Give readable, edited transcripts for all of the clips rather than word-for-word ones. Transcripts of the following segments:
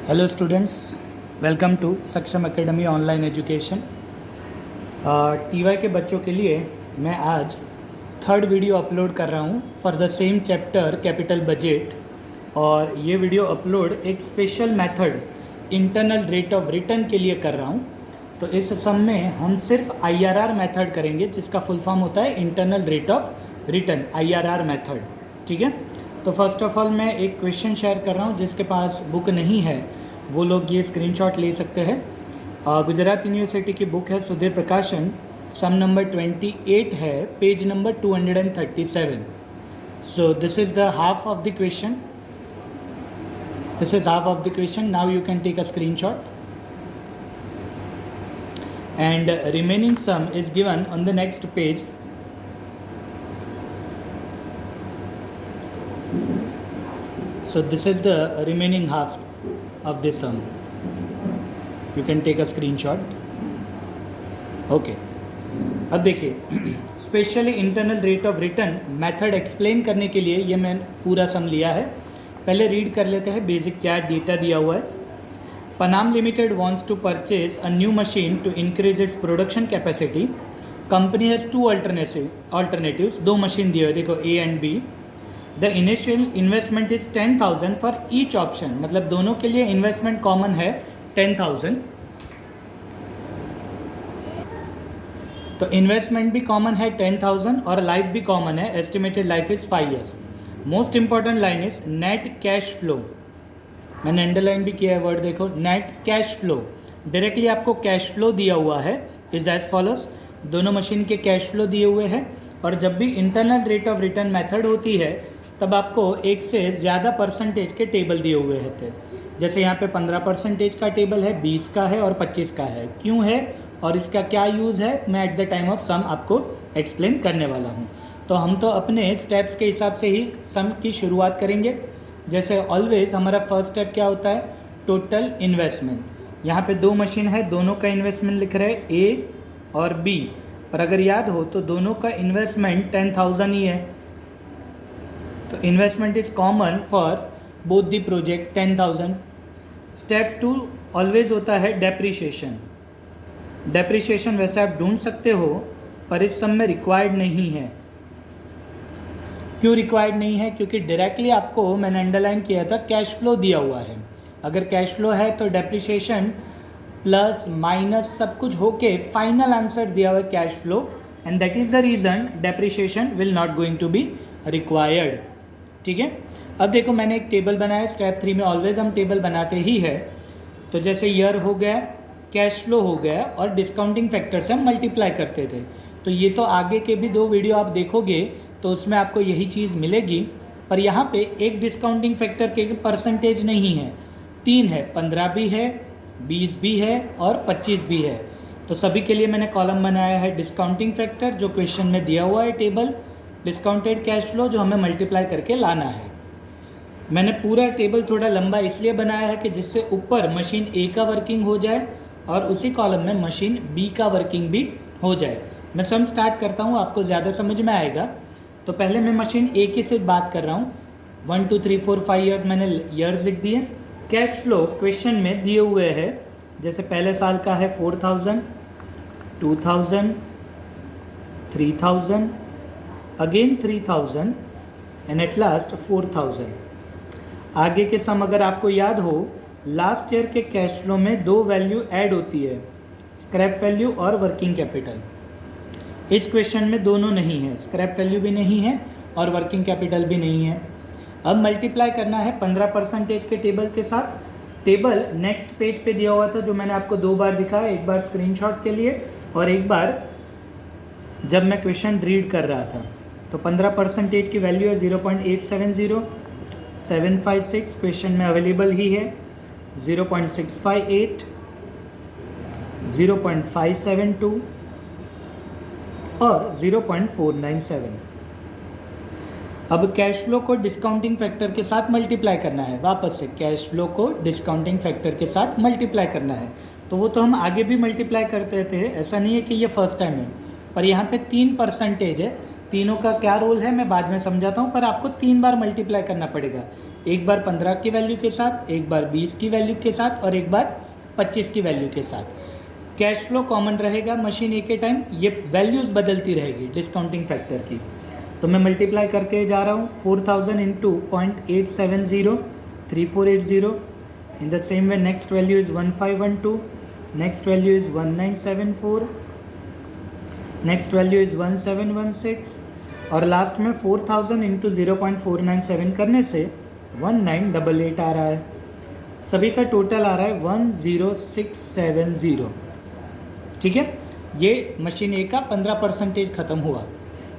Hello students, welcome to सक्षम academy online education. TY के बच्चों के लिए मैं आज थर्ड वीडियो अपलोड कर रहा हूँ for the same chapter capital budget. और ये वीडियो अपलोड एक special method internal rate of return के लिए कर रहा हूँ। तो इस सम में हम सिर्फ IRR मेथड करेंगे, जिसका फुल फॉर्म होता है internal rate of return, IRR method. ठीक है, तो फर्स्ट ऑफ ऑल मैं एक क्वेश्चन शेयर कर रहा हूँ। जिसके पास बुक नहीं है वो लोग ये स्क्रीनशॉट ले सकते हैं। गुजरात यूनिवर्सिटी की बुक है, सुधीर प्रकाशन, सम नंबर 28 है, page number 237। So this is the half of the question, now you can take a screenshot and remaining sum is given on the next page. So this is the remaining half of this sum. You can take a screenshot. Okay, अब देखिए, specially internal rate of return method explain करने के लिए ये मैं पूरा सम लिया है। पहले रीड कर लेते हैं बेसिक क्या डेटा दिया हुआ है। Panam Limited wants to purchase a new machine to increase its production capacity. Company has two alternatives. दो मशीन दिए हुए, देखो A and B. The initial investment is 10,000 for each option. मतलब दोनों के लिए इन्वेस्टमेंट कॉमन है 10,000। तो इन्वेस्टमेंट भी कॉमन है 10,000 और लाइफ भी कॉमन है, estimated life is 5 years. Most important line is net cash flow. मैंने अंडरलाइन भी किया है वर्ड, देखो नेट कैश फ्लो। डायरेक्टली आपको कैश फ्लो दिया हुआ है इज एज फॉलोज। दोनों मशीन के कैश फ्लो दिए हुए हैं। और जब भी internal rate of return method होती है तब आपको एक से ज़्यादा परसेंटेज के टेबल दिए हुए हैं। जैसे यहाँ पे 15% का टेबल है, 20 का है और 25 का है। क्यों है और इसका क्या यूज़ है मैं eight the time of some आपको एक्सप्लेन करने वाला हूँ। तो हम तो अपने स्टेप्स के हिसाब से ही सम की शुरुआत करेंगे। जैसे ऑलवेज हमारा फर्स्ट स्टेप क्या होता है, टोटल इन्वेस्टमेंट। यहाँ पे दो मशीन है, दोनों का इन्वेस्टमेंट लिख रहे हैं A और B, पर अगर याद हो तो दोनों का इन्वेस्टमेंट 10,000 ही है। तो investment is common for both the project 10,000। Step 2 always होता है डेप्रीशिएशन। डेप्रीशिएशन वैसे आप ढूंढ सकते हो पर इस सब में रिक्वायर्ड नहीं है। क्यों रिक्वायर्ड नहीं है? क्योंकि डायरेक्टली आपको मैंने अंडरलाइन किया था कैश फ्लो दिया हुआ है। अगर कैश फ्लो है तो डेप्रिसिएशन प्लस माइनस सब कुछ होके फाइनल आंसर दिया हुआ है cash flow, and that is the reason depreciation will not going to be required. ठीक है, अब देखो मैंने एक टेबल बनाया। स्टेप 3 में ऑलवेज हम टेबल बनाते ही है। तो जैसे ईयर हो गया, कैश फ्लो हो गया और डिस्काउंटिंग फैक्टर से हम मल्टीप्लाई करते थे। तो ये तो आगे के भी दो वीडियो आप देखोगे तो उसमें आपको यही चीज़ मिलेगी। पर यहाँ पे एक डिस्काउंटिंग फैक्टर के परसेंटेज नहीं है, 3 है, 15 भी है, 20 भी है और 25 भी है। तो सभी के लिए मैंने कॉलम बनाया है डिस्काउंटिंग फैक्टर जो क्वेश्चन में दिया हुआ है टेबल, डिस्काउंटेड कैश फ्लो जो हमें मल्टीप्लाई करके लाना है। मैंने पूरा टेबल थोड़ा लंबा इसलिए बनाया है कि जिससे ऊपर मशीन A का वर्किंग हो जाए और उसी कॉलम में मशीन B का वर्किंग भी हो जाए। मैं सम स्टार्ट करता हूँ, आपको ज़्यादा समझ में आएगा। तो पहले मैं मशीन A की सिर्फ बात कर रहा हूँ। 1 2 3 4 5 ईयर्स मैंने ईयर्स लिख दिए। कैश फ्लो क्वेश्चन में दिए हुए हैं, जैसे पहले साल का है 4,000, 2,000, 3,000, अगेन 3,000 एंड एट लास्ट 4,000। आगे के सम अगर आपको याद हो, लास्ट ईयर के कैश फ्लो में दो वैल्यू ऐड होती है, स्क्रैप वैल्यू और वर्किंग कैपिटल। इस क्वेश्चन में दोनों नहीं है, स्क्रैप वैल्यू भी नहीं है और वर्किंग कैपिटल भी नहीं है। अब मल्टीप्लाई करना है 15% के टेबल के साथ। टेबल नेक्स्ट पेज पे दिया हुआ था जो मैंने आपको 2 बार दिखाया, एक बार स्क्रीनशॉट के लिए और एक बार जब मैं क्वेश्चन रीड कर रहा था। तो 15% की वैल्यू है 0.870, 756 क्वेश्चन में अवेलेबल ही है, 0.658, 0.572 और 0.497। अब कैश फ्लो को डिस्काउंटिंग फैक्टर के साथ मल्टीप्लाई करना है। वापस से कैश फ्लो को डिस्काउंटिंग फैक्टर के साथ मल्टीप्लाई करना है। तो वो तो हम आगे भी मल्टीप्लाई करते थे, ऐसा नहीं है कि ये फर्स्ट टाइम है। पर यहाँ पे 3% है, तीनों का क्या रोल है मैं बाद में समझाता हूँ, पर आपको 3 बार मल्टीप्लाई करना पड़ेगा। एक बार 15 की वैल्यू के साथ, एक बार 20 की वैल्यू के साथ और एक बार 25 की वैल्यू के साथ। कैश फ्लो कॉमन रहेगा मशीन ए के टाइम, ये वैल्यूज़ बदलती रहेगी डिस्काउंटिंग फैक्टर की। तो मैं मल्टीप्लाई करके जा रहा हूँ 4000 into 0.870 3480। In the same way next value is 1512, next value is 1974, next value is 1716 और लास्ट में 4000 इंटू 0.497 करने से 1988 आ रहा है। सभी का टोटल आ रहा है 10670। ठीक है, ये मशीन ए का 15% ख़त्म हुआ।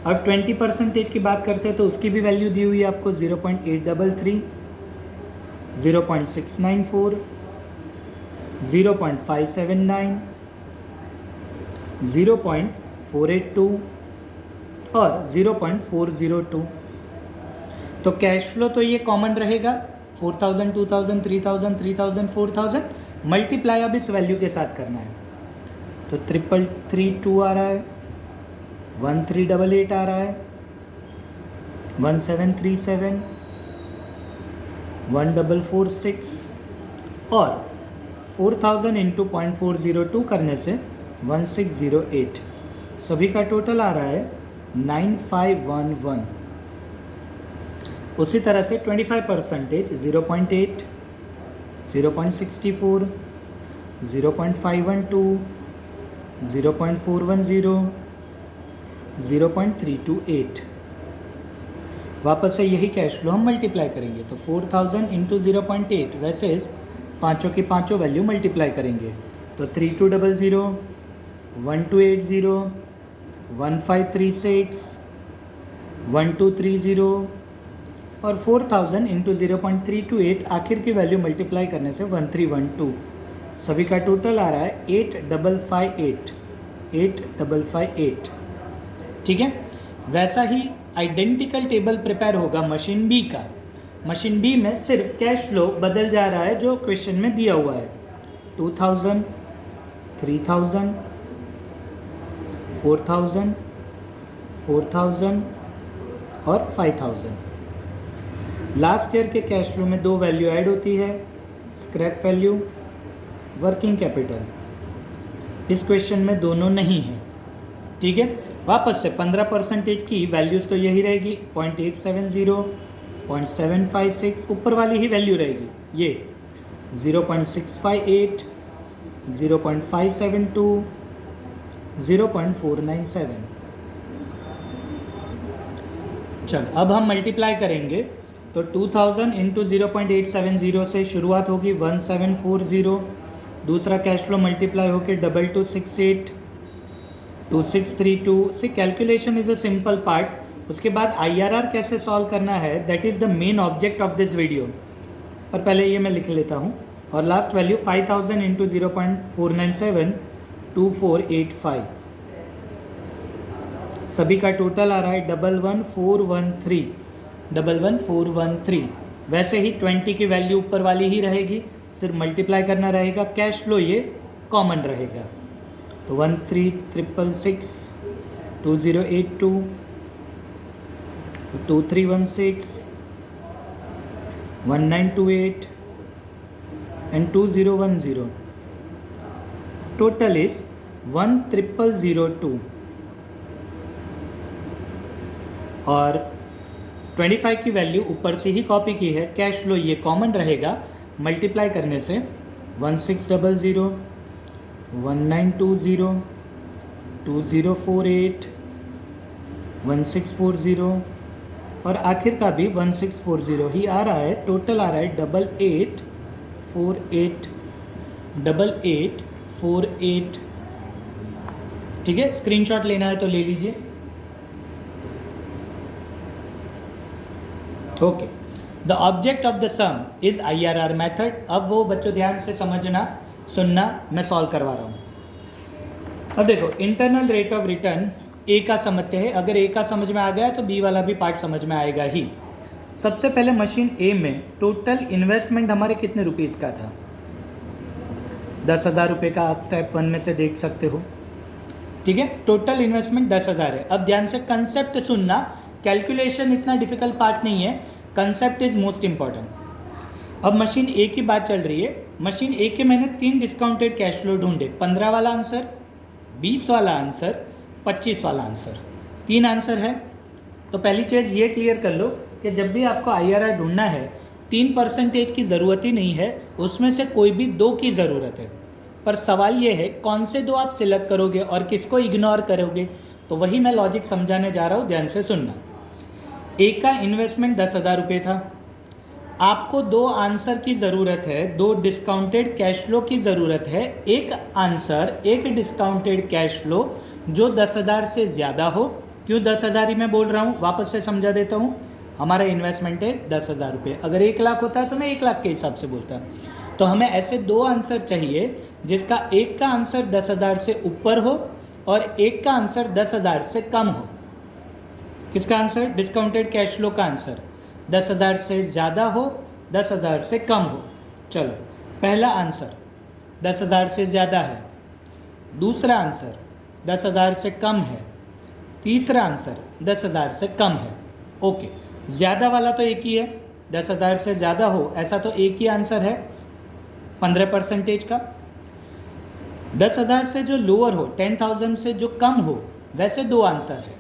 अब 20% की बात करते हैं तो उसकी भी वैल्यू दी हुई है आपको 0.833, 0.694, 0.579, 0.482 और 0.402। तो कैश फ्लो तो ये कॉमन रहेगा 4000, 2000, 3000, 3000, 4000। मल्टीप्लाई अब इस वैल्यू के साथ करना है तो 3332 आ रहा है, 1388 आ रहा है, 1737, 1446 और 4000 इंटू 0.402 करने से 1608। सभी का टोटल आ रहा है 9511। उसी तरह से 25% 0.8, 0.64, 0.512, 0.410, 0.328। वापस से यही कैश फ्लो हम मल्टीप्लाई करेंगे तो 4000 इंटू 0.8, वैसे पाँचों की पाँचों वैल्यू मल्टीप्लाई करेंगे तो 3200, 1280, 1536, 1230 और 4000 इंटू 0.328 आखिर की वैल्यू मल्टीप्लाई करने से 1312। सभी का टोटल आ रहा है 8558। ठीक है, वैसा ही आइडेंटिकल टेबल प्रिपेयर होगा मशीन बी का। मशीन बी में सिर्फ कैश फ्लो बदल जा रहा है जो क्वेश्चन में दिया हुआ है। 2000, 3000, 4000, 4000 और 5000। लास्ट ईयर के कैश फ्लो में दो वैल्यू ऐड होती है, स्क्रैप वैल्यू, वर्किंग कैपिटल। इस क्वेश्चन में दोनों नहीं है। ठीक है, वापस से 15% की वैल्यूज़ तो यही रहेगी 0.870, 0.756, ऊपर वाली ही वैल्यू रहेगी ये 0.658, 0.572, 0.497। चल अब हम मल्टीप्लाई करेंगे तो 2000 इंटू 0.870 से शुरुआत होगी 1740। दूसरा कैश फ्लो मल्टीप्लाई होकर 2268, 2632 से calculation is a simple part. उसके बाद IRR कैसे सॉल्व करना है that is the main object of this video. और पहले ये मैं लिख लेता हूँ और लास्ट वैल्यू 5000 इंटू 0.497, 2485। सभी का टोटल आ रहा है 11413। वैसे ही 20 की वैल्यू ऊपर वाली ही रहेगी, सिर्फ मल्टीप्लाई करना रहेगा। कैश फ्लो ये कॉमन रहेगा तो 13666, 2082, 2316, 1928 and 2010। टोटल इज 13002 और 25 की वैल्यू ऊपर से ही कॉपी की है। कैश फ्लो ये कॉमन रहेगा, मल्टीप्लाई करने से 1600, 1920, 2048, 1640 और आखिर का भी 1640 ही आ रहा है। टोटल आ रहा है 8848। ठीक है, स्क्रीनशॉट लेना है तो ले लीजिए। Okay, the object of the some is IRR method. अब वो बच्चों ध्यान से समझना, सुनना, मैं सॉल्व करवा रहा हूँ। अब देखो, इंटरनल रेट ऑफ रिटर्न ए का समझते हैं। अगर ए का समझ में आ गया तो बी वाला भी पार्ट समझ में आएगा ही। सबसे पहले मशीन ए में टोटल इन्वेस्टमेंट हमारे कितने रुपीज़ का था? 10,000 रुपये का आप स्टेप 1 में से देख सकते हो। ठीक है, टोटल इन्वेस्टमेंट 10,000 है। अब ध्यान से कंसेप्ट सुनना, कैलकुलेशन इतना डिफिकल्ट पार्ट नहीं है। Concept is most important. अब मशीन ए की बात चल रही है। मशीन ए के मैंने 3 डिस्काउंटेड कैश फ्लो ढूंढे, 15 वाला आंसर, 20 वाला आंसर, 25 वाला आंसर, 3 आंसर है। तो पहली चीज़ ये क्लियर कर लो कि जब भी आपको IRR ढूंढना है 3% की ज़रूरत ही नहीं है, उसमें से कोई भी 2 की ज़रूरत है। पर सवाल ये है कौन से 2 आप सिलेक्ट करोगे और किसको इग्नोर करोगे, तो वही मैं लॉजिक समझाने जा रहा हूँ, ध्यान से सुनना। ए का इन्वेस्टमेंट 10,000 रुपये था, आपको 2 आंसर की ज़रूरत है, 2 डिस्काउंटेड कैश फ्लो की ज़रूरत है। एक आंसर, एक डिस्काउंटेड कैश फ्लो जो 10,000 से ज़्यादा हो। क्यों 10,000 ही मैं बोल रहा हूँ, वापस से समझा देता हूँ। हमारा इन्वेस्टमेंट है 10,000 रुपये, अगर 1 लाख होता है तो मैं 1 लाख के हिसाब से बोलता। तो हमें ऐसे 2 आंसर चाहिए जिसका एक का आंसर 10,000 से ऊपर हो और एक का आंसर 10,000 से कम हो। किसका आंसर? डिस्काउंटेड कैश फ्लो का आंसर 10,000 से ज़्यादा हो, 10,000 से कम हो। चलो, पहला आंसर 10,000 से ज़्यादा है, दूसरा आंसर 10,000 से कम है, तीसरा आंसर 10,000 से कम है। ओके, ज़्यादा वाला तो एक ही है, 10,000 से ज़्यादा हो ऐसा तो एक ही आंसर है 15% का। 10,000 से जो लोअर हो, 10,000 से जो कम हो, वैसे 2 आंसर है।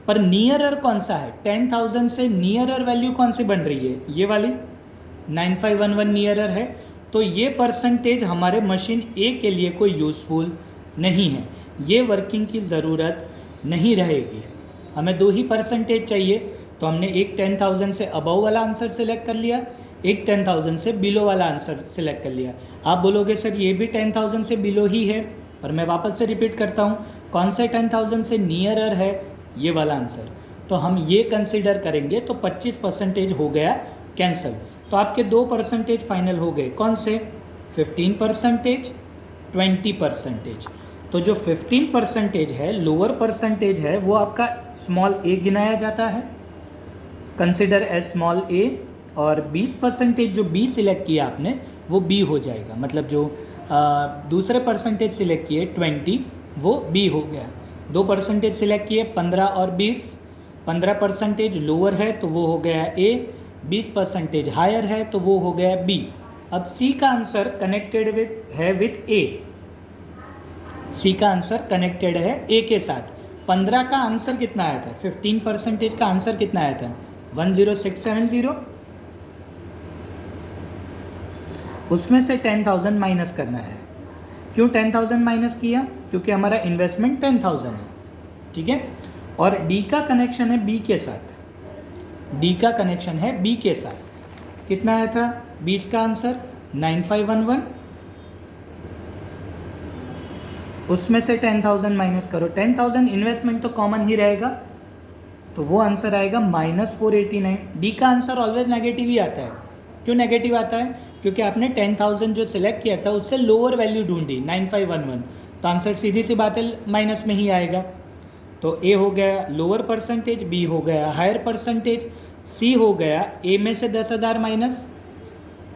पर नियरर कौन सा है? 10,000 से नियरर वैल्यू कौन सी बन रही है? ये वाली 9511 नियरर है। तो ये परसेंटेज हमारे मशीन ए के लिए कोई यूज़फुल नहीं है, ये वर्किंग की ज़रूरत नहीं रहेगी। हमें 2 ही परसेंटेज चाहिए, तो हमने एक 10,000 से अबव वाला आंसर सिलेक्ट कर लिया, एक 10,000 से बिलो वाला आंसर सिलेक्ट कर लिया। आप बोलोगे सर ये भी 10,000 से बिलो ही है, पर मैं वापस से रिपीट करता हूँ, कौन से 10,000 से नियरर है? ये वाला आंसर। तो हम ये कंसीडर करेंगे, तो 25% हो गया कैंसिल। तो आपके 2% फाइनल हो गए, कौन से? 15%, 20%। तो जो 15% है, लोअर परसेंटेज है, वो आपका स्मॉल ए गिनाया जाता है, कंसिडर एज स्मॉल ए। और 20% जो बी सिलेक्ट किया आपने, वो बी हो जाएगा। मतलब जो दूसरे परसेंटेज सिलेक्ट किए 20, वो बी हो गया। 2% सिलेक्ट किए 15 और 20, 15% लोअर है तो वो हो गया ए, 20% हायर है तो वो हो गया बी। अब सी का आंसर कनेक्टेड विथ ए, सी का आंसर कनेक्टेड है ए के साथ। 15 का आंसर कितना आया था? 15% का आंसर कितना आया था? 10670। उसमें से 10,000 माइनस करना है। क्यों 10,000 माइनस किया? क्योंकि हमारा इन्वेस्टमेंट 10,000 है, ठीक है। और डी का कनेक्शन है बी के साथ, डी का कनेक्शन है बी के साथ। कितना आया था 20 का आंसर? 9511। उसमें से 10,000 माइनस करो, 10,000 इन्वेस्टमेंट तो कॉमन ही रहेगा, तो वो आंसर आएगा -489। डी का आंसर ऑलवेज नेगेटिव ही आता है। क्यों नेगेटिव आता है? क्योंकि आपने 10,000 जो सिलेक्ट किया था उससे लोअर वैल्यू ढूंढी 9511, तो आंसर सीधी सी बात है माइनस में ही आएगा। तो ए हो गया लोअर परसेंटेज, बी हो गया हायर परसेंटेज, सी हो गया ए में से 10,000 माइनस,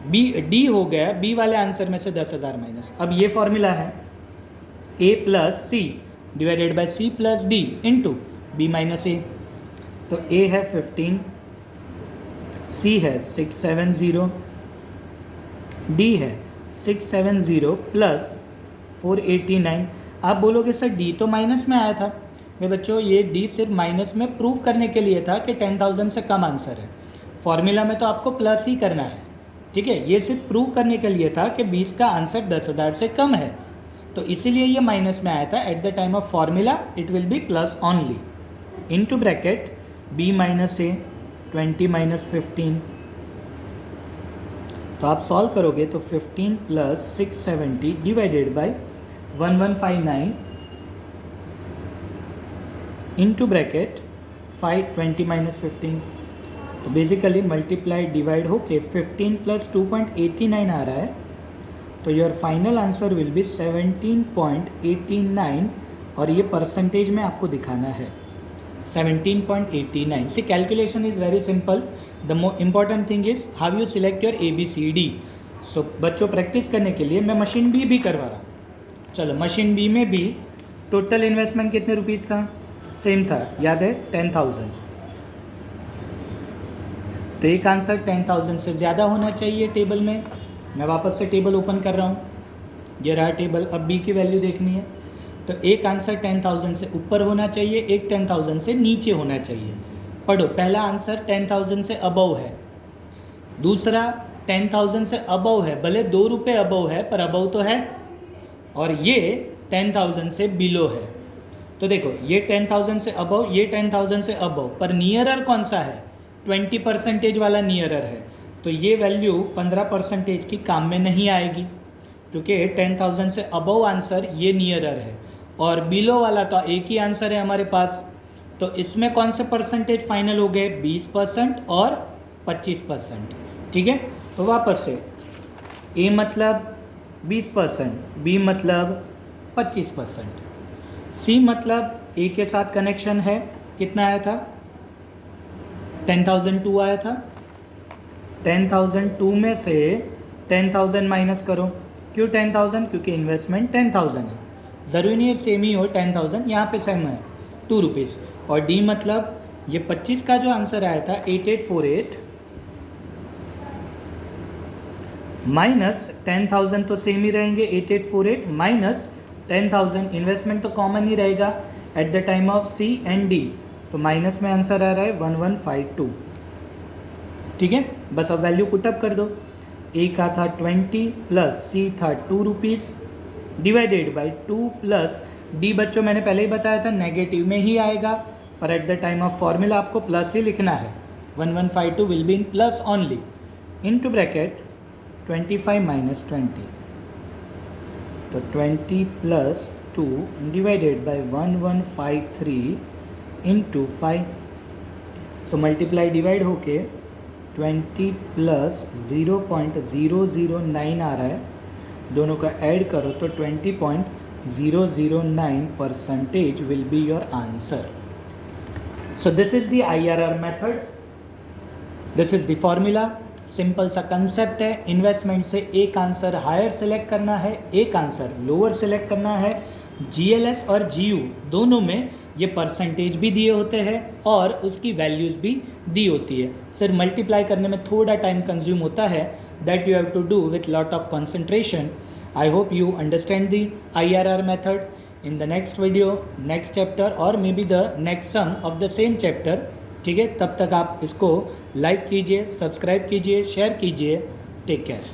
डी हो गया बी वाले आंसर में से 10,000 माइनस। अब ये फॉर्मूला है A plus C divided by C plus D into B minus A. तो ए है 15, सी है 670, डी है 670 प्लस 489। आप बोलोगे सर डी तो माइनस में आया था। मेरे बच्चों, ये डी सिर्फ माइनस में प्रूव करने के लिए था कि 10,000 से कम आंसर है। फॉर्मूला में तो आपको प्लस ही करना है, ठीक है। ये सिर्फ प्रूव करने के लिए था कि 20 का आंसर 10,000 से कम है, तो इसीलिए ये माइनस में आया था। At the time of formula it will be plus only. Into bracket B minus A 20 minus 15। तो आप सॉल्व करोगे तो 15 plus 670 divided by 1159 into bracket 520 minus 15। तो बेसिकली मल्टीप्लाई डिवाइड होके 15 प्लस 2.89 आ रहा है, तो your final answer will be 17.89। और ये परसेंटेज में आपको दिखाना है 17.89। See calculation is very simple, the most important thing is how you select your ABCD। So बच्चों, प्रैक्टिस करने के लिए मैं मशीन बी भी करवा रहा हूँ। चलो, मशीन बी में भी टोटल इन्वेस्टमेंट कितने रुपीज़ का? सेम था, याद है 10,000। तो एक आंसर 10,000 से ज़्यादा होना चाहिए टेबल में। मैं वापस से टेबल ओपन कर रहा हूँ, ये रहा टेबल। अब बी की वैल्यू देखनी है, तो एक आंसर 10,000 से ऊपर होना चाहिए, एक 10,000 से नीचे होना चाहिए। पढ़ो, पहला आंसर 10,000 से अबव है, दूसरा 10,000 से अबव है, भले 2 रुपये अबव है पर अबव तो है, और ये 10,000 से बिलो है। तो देखो, ये 10,000 से अबव, ये 10,000 से अबव, पर नियरर कौन सा है? 20% वाला नियरर है। तो ये वैल्यू 15% की काम में नहीं आएगी, क्योंकि 10,000 से अबव आंसर ये नियरर है, और बिलो वाला तो एक ही आंसर है हमारे पास। तो इसमें कौन से परसेंटेज फाइनल हो गए? 20% और 25%। ठीक है, तो वापस से ए मतलब 20%, बी मतलब 25%, सी मतलब ए के साथ कनेक्शन है। कितना आया था? 10,002 आया था। 10,002 में से 10,000 माइनस करो। क्यों 10,000? क्योंकि इन्वेस्टमेंट 10,000 है, ज़रूरी नहीं है सेम ही हो 10,000, यहाँ पे सेम है 2 रुपीज़। और डी मतलब ये 25 का जो आंसर आया था 8848 माइनस 10,000, तो सेम ही रहेंगे 8848 माइनस 10,000, इन्वेस्टमेंट तो कॉमन ही रहेगा at the time of C and D, तो माइनस में आंसर आ रहा है 1152। ठीक है, बस अब वैल्यू पुटअप कर दो। ए का था 20 प्लस सी था 2 rupees divided by 2 plus D, बच्चों मैंने पहले ही बताया था नेगेटिव में ही आएगा, पर eight the time of formula आपको प्लस ही लिखना है। 1152 will be in plus only, into bracket 25 minus 20, तो 20 plus 2 divided by 1153 into 5, so multiply divide होके 20 प्लस 0.009 आ रहा है, दोनों का ऐड करो तो 20.009% will be your answer. So this is the IRR method, this is the formula. Simple सा concept है, इन्वेस्टमेंट से एक आंसर हायर सेलेक्ट करना है, एक आंसर लोअर सेलेक्ट करना है। GLS और GU दोनों में ये परसेंटेज भी दिए होते हैं और उसकी वैल्यूज़ भी दी होती है। सिर्फ मल्टीप्लाई करने में थोड़ा टाइम कंज्यूम होता है, that you have to do with lot of concentration. I hope you understand the IRR method. In the next video, next chapter और maybe the next sum of the same chapter. ठीक है, तब तक आप इसको like कीजिए, subscribe कीजिए, share कीजिए। Take care.